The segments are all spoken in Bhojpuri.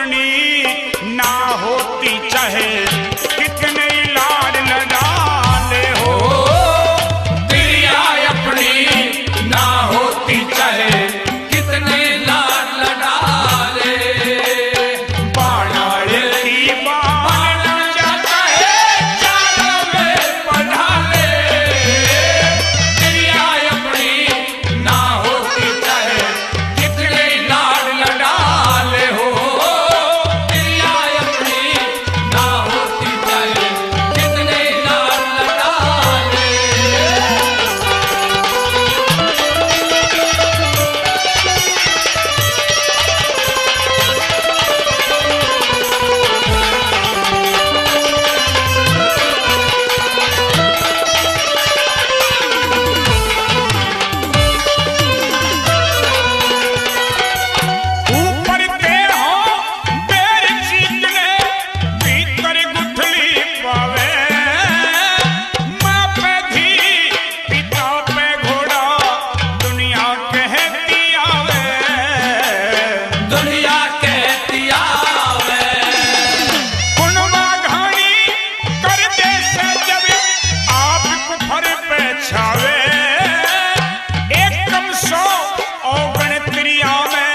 अपनी ना होती चाहे कितने लाड लडाले हो। प्रिया अपनी ना होती चाहे कितने लाड लडाले। बाणाले की बाण जाता है चारों में पढ़ा ले। प्रिया अपनी ना होती चाहे कितने लाड लडाले हो। प्रिया अपनी ना होती चाहे कितने लाड लडाले। ऊपर ते हो बेर चीकने भीतर गुठली पावे। माँ पे धी पिता पे घोड़ा दुनिया कहती आवे। दुनिया कहती आवे। कुनवा घानी कर दे से जब आप कुफर पे छावे। एक कम सौ औगण क्रिया में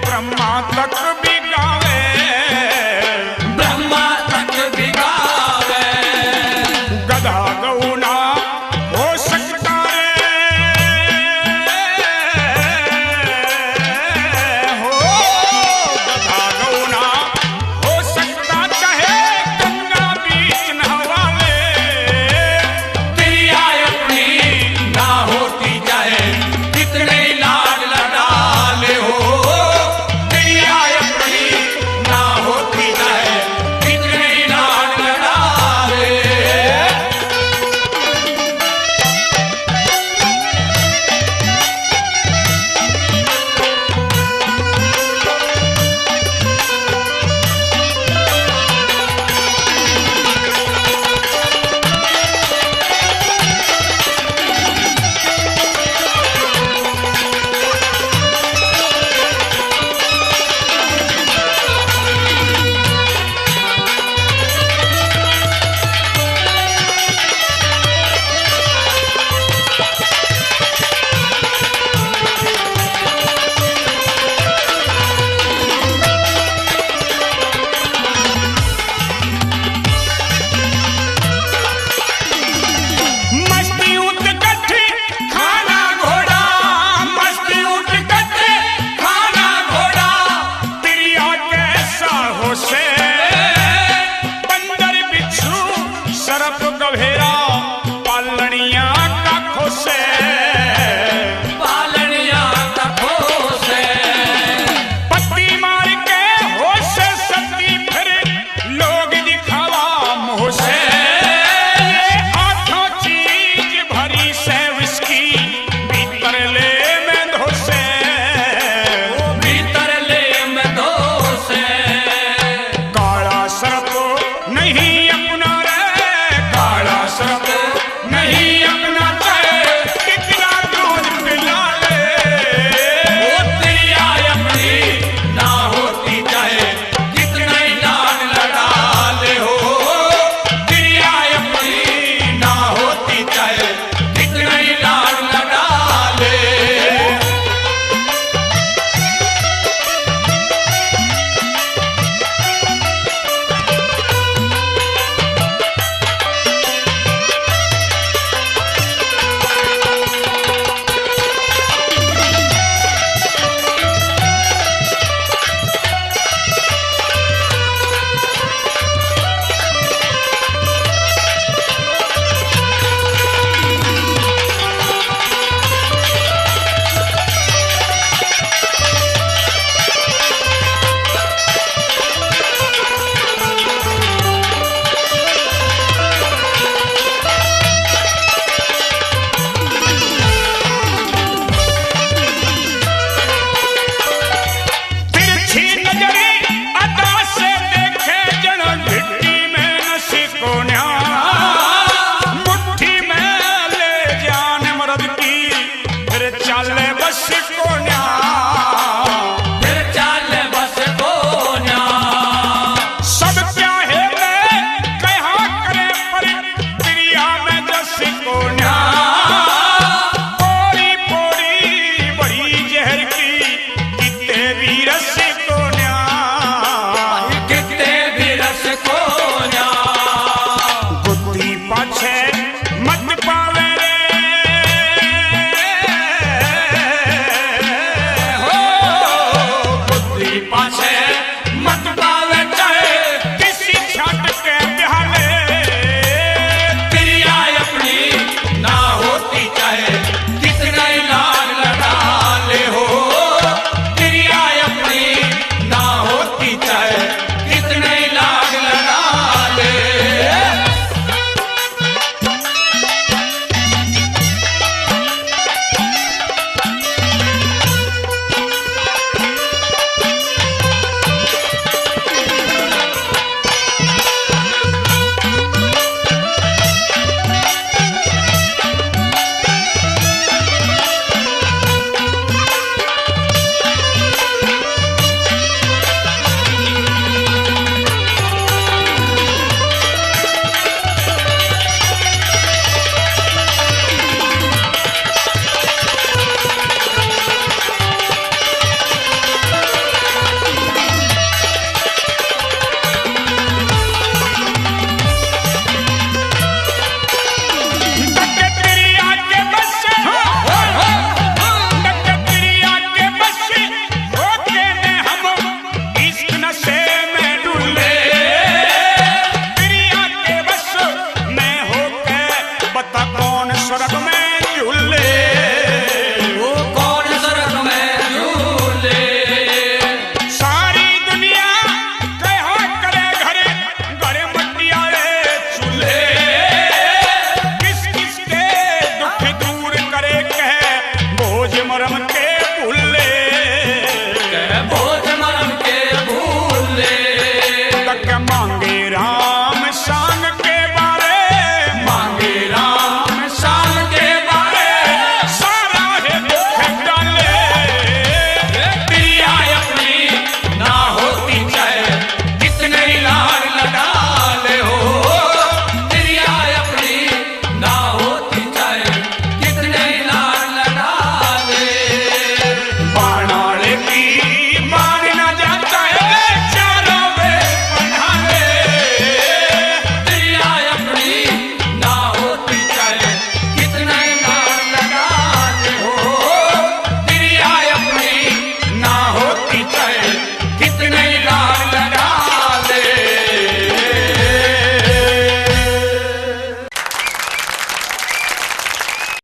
ब्रह्मा तक भी गावे। ब्रह्मा तक बिगावे। गधा गौना हो सकता हो। गधा गौना हो सकता चाहे गंगा बीच नहवावे। प्रिया अपनी ना होती चाहे कितने लाड लडाले हो। प्रिया अपनी ना होती चाहे कितने लाड लडाले। मस्ती उठगठ खाना घोड़ा। मस्ती उठगठ खाना घोड़ा। प्रिया कैसा हो से बंदर बिच्छू सरप